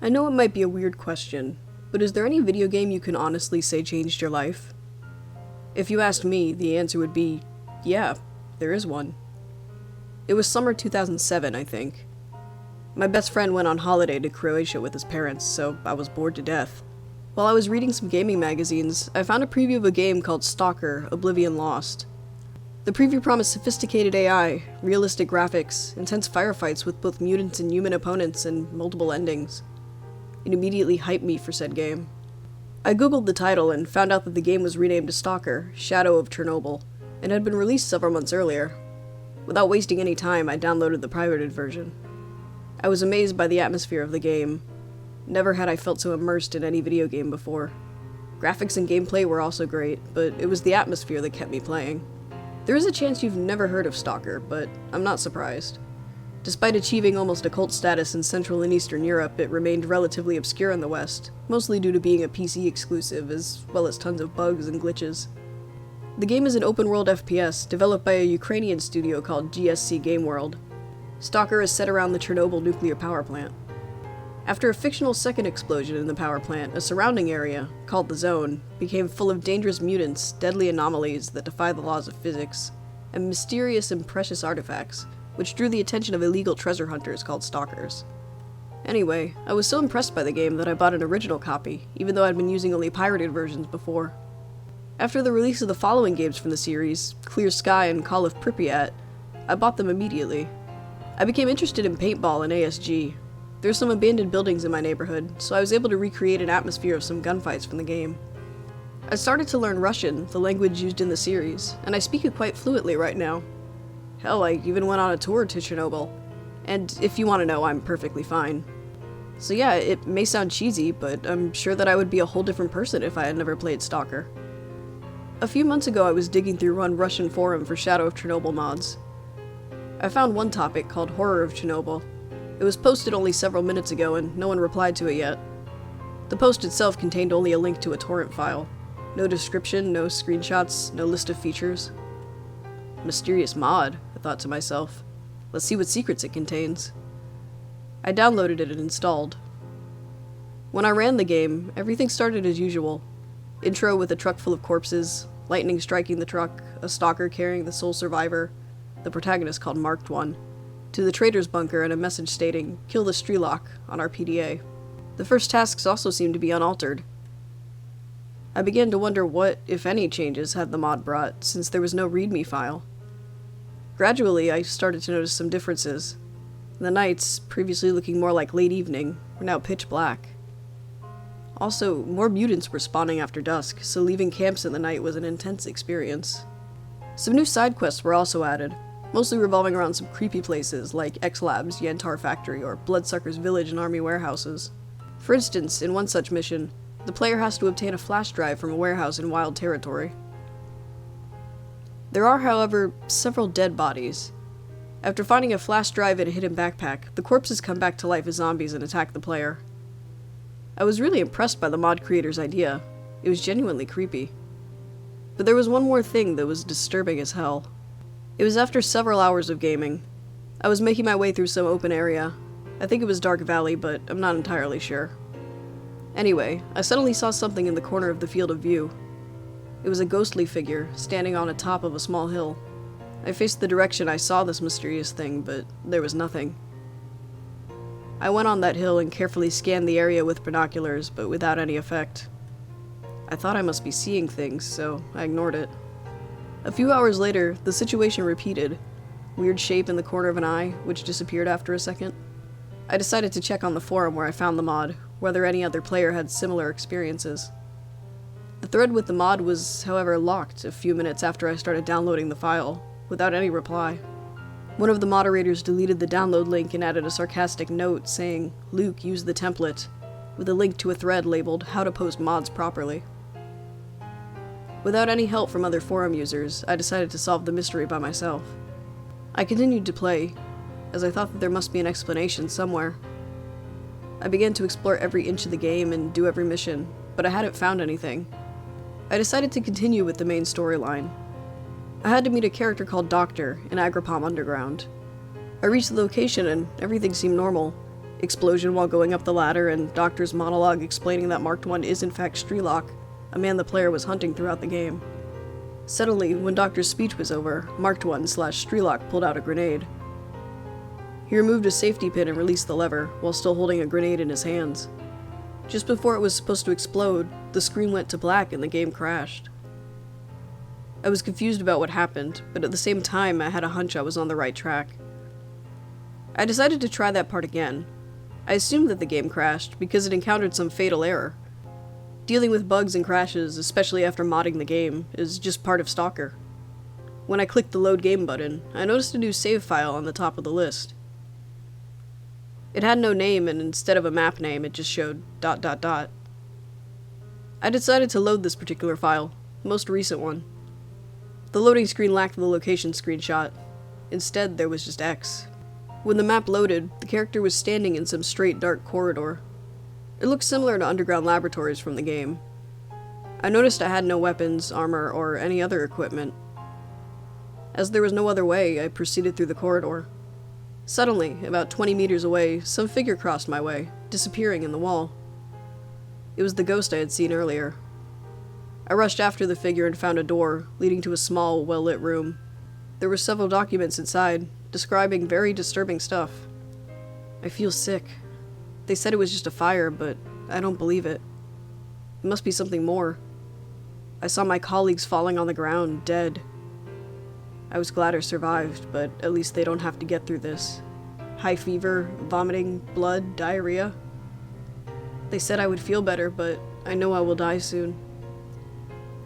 I know it might be a weird question, but is there any video game you can honestly say changed your life? If you asked me, the answer would be, yeah, there is one. It was summer 2007, I think. My best friend went on holiday to Croatia with his parents, so I was bored to death. While I was reading some gaming magazines, I found a preview of a game called S.T.A.L.K.E.R, Oblivion Lost. The preview promised sophisticated AI, realistic graphics, intense firefights with both mutants and human opponents, and multiple endings. It immediately hyped me for said game. I googled the title and found out that the game was renamed to S.T.A.L.K.E.R, Shadow of Chernobyl, and had been released several months earlier. Without wasting any time, I downloaded the pirated version. I was amazed by the atmosphere of the game. Never had I felt so immersed in any video game before. Graphics and gameplay were also great, but it was the atmosphere that kept me playing. There is a chance you've never heard of S.T.A.L.K.E.R, but I'm not surprised. Despite achieving almost a cult status in Central and Eastern Europe, it remained relatively obscure in the West, mostly due to being a PC exclusive, as well as tons of bugs and glitches. The game is an open-world FPS developed by a Ukrainian studio called GSC Game World. S.T.A.L.K.E.R is set around the Chernobyl nuclear power plant. After a fictional second explosion in the power plant, a surrounding area, called the Zone, became full of dangerous mutants, deadly anomalies that defy the laws of physics, and mysterious and precious artifacts, which drew the attention of illegal treasure hunters called stalkers. Anyway, I was so impressed by the game that I bought an original copy, even though I'd been using only pirated versions before. After the release of the following games from the series, Clear Sky and Call of Pripyat, I bought them immediately. I became interested in paintball and ASG. There's some abandoned buildings in my neighborhood, so I was able to recreate an atmosphere of some gunfights from the game. I started to learn Russian, the language used in the series, and I speak it quite fluently right now. Hell, I even went on a tour to Chernobyl, and if you want to know, I'm perfectly fine. So yeah, it may sound cheesy, but I'm sure that I would be a whole different person if I had never played S.T.A.L.K.E.R. A few months ago I was digging through one Russian forum for Shadow of Chernobyl mods. I found one topic called Horror of Chernobyl. It was posted only several minutes ago and no one replied to it yet. The post itself contained only a link to a torrent file. No description, no screenshots, no list of features. Mysterious mod, I thought to myself. Let's see what secrets it contains. I downloaded it and installed. When I ran the game, everything started as usual. Intro with a truck full of corpses, lightning striking the truck, a stalker carrying the sole survivor, the protagonist called Marked One, to the trader's bunker and a message stating, "Kill the Strelok" on our PDA. The first tasks also seemed to be unaltered. I began to wonder what, if any, changes had the mod brought, since there was no README file. Gradually, I started to notice some differences. The nights, previously looking more like late evening, were now pitch black. Also, more mutants were spawning after dusk, so leaving camps in the night was an intense experience. Some new side quests were also added, mostly revolving around some creepy places like X-Lab's Yantar Factory or Bloodsucker's Village and Army warehouses. For instance, in one such mission, the player has to obtain a flash drive from a warehouse in Wild Territory. There are, however, several dead bodies. After finding a flash drive in a hidden backpack, the corpses come back to life as zombies and attack the player. I was really impressed by the mod creator's idea. It was genuinely creepy. But there was one more thing that was disturbing as hell. It was after several hours of gaming. I was making my way through some open area. I think it was Dark Valley, but I'm not entirely sure. Anyway, I suddenly saw something in the corner of the field of view. It was a ghostly figure, standing on the top of a small hill. I faced the direction I saw this mysterious thing, but there was nothing. I went on that hill and carefully scanned the area with binoculars, but without any effect. I thought I must be seeing things, so I ignored it. A few hours later, the situation repeated. Weird shape in the corner of an eye, which disappeared after a second. I decided to check on the forum where I found the mod, whether any other player had similar experiences. The thread with the mod was, however, locked a few minutes after I started downloading the file, without any reply. One of the moderators deleted the download link and added a sarcastic note saying, "Luke, use the template," with a link to a thread labeled "How to Post Mods Properly." Without any help from other forum users, I decided to solve the mystery by myself. I continued to play, as I thought that there must be an explanation somewhere. I began to explore every inch of the game and do every mission, but I hadn't found anything. I decided to continue with the main storyline. I had to meet a character called Doctor in Agripom Underground. I reached the location and everything seemed normal. explosion while going up the ladder, and Doctor's monologue explaining that Marked 1 is in fact Strelok, a man the player was hunting throughout the game. Suddenly, when Doctor's speech was over, Marked 1/Strelok pulled out a grenade. He removed a safety pin and released the lever, while still holding a grenade in his hands. Just before it was supposed to explode, the screen went to black and the game crashed. I was confused about what happened, but at the same time I had a hunch I was on the right track. I decided to try that part again. I assumed that the game crashed because it encountered some fatal error. Dealing with bugs and crashes, especially after modding the game, is just part of S.T.A.L.K.E.R. When I clicked the load game button, I noticed a new save file on the top of the list. It had no name, and instead of a map name, it just showed ... I decided to load this particular file, the most recent one. The loading screen lacked the location screenshot. Instead, there was just X. When the map loaded, the character was standing in some straight dark corridor. It looked similar to underground laboratories from the game. I noticed I had no weapons, armor, or any other equipment. As there was no other way, I proceeded through the corridor. Suddenly, about 20 meters away, some figure crossed my way, disappearing in the wall. It was the ghost I had seen earlier. I rushed after the figure and found a door, leading to a small, well-lit room. There were several documents inside, describing very disturbing stuff. I feel sick. They said it was just a fire, but I don't believe it. It must be something more. I saw my colleagues falling on the ground, dead. I was glad I survived, but at least they don't have to get through this. High fever, vomiting, blood, diarrhea. They said I would feel better, but I know I will die soon.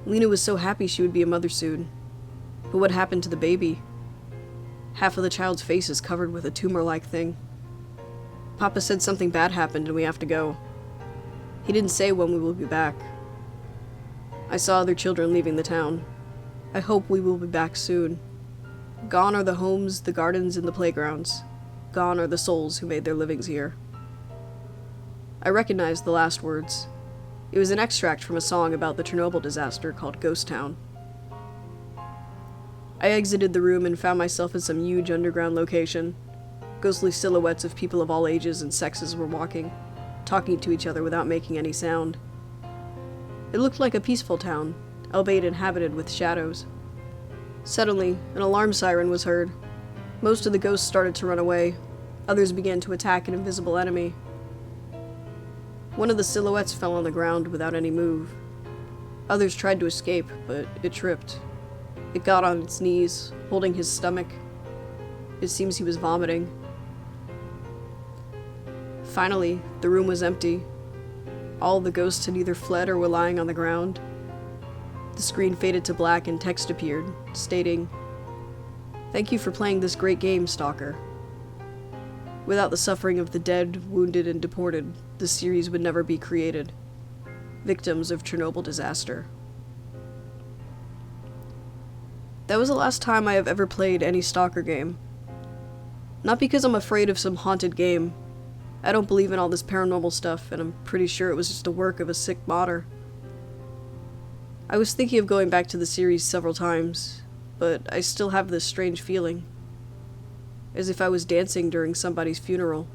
Lena was so happy she would be a mother soon. But what happened to the baby? Half of the child's face is covered with a tumor-like thing. Papa said something bad happened and we have to go. He didn't say when we will be back. I saw other children leaving the town. I hope we will be back soon. Gone are the homes, the gardens, and the playgrounds. Gone are the souls who made their livings here. I recognized the last words. It was an extract from a song about the Chernobyl disaster called Ghost Town. I exited the room and found myself in some huge underground location. Ghostly silhouettes of people of all ages and sexes were walking, talking to each other without making any sound. It looked like a peaceful town, albeit inhabited with shadows. Suddenly, an alarm siren was heard. Most of the ghosts started to run away. Others began to attack an invisible enemy. One of the silhouettes fell on the ground without any move. Others tried to escape, but it tripped. It got on its knees, holding his stomach. It seems he was vomiting. Finally, the room was empty. All the ghosts had either fled or were lying on the ground. The screen faded to black and text appeared, stating, "Thank you for playing this great game, Stalker. Without the suffering of the dead, wounded, and deported, the series would never be created. Victims of Chernobyl disaster." That was the last time I have ever played any Stalker game. Not because I'm afraid of some haunted game. I don't believe in all this paranormal stuff, and I'm pretty sure it was just the work of a sick modder. I was thinking of going back to the series several times, but I still have this strange feeling. As if I was dancing during somebody's funeral.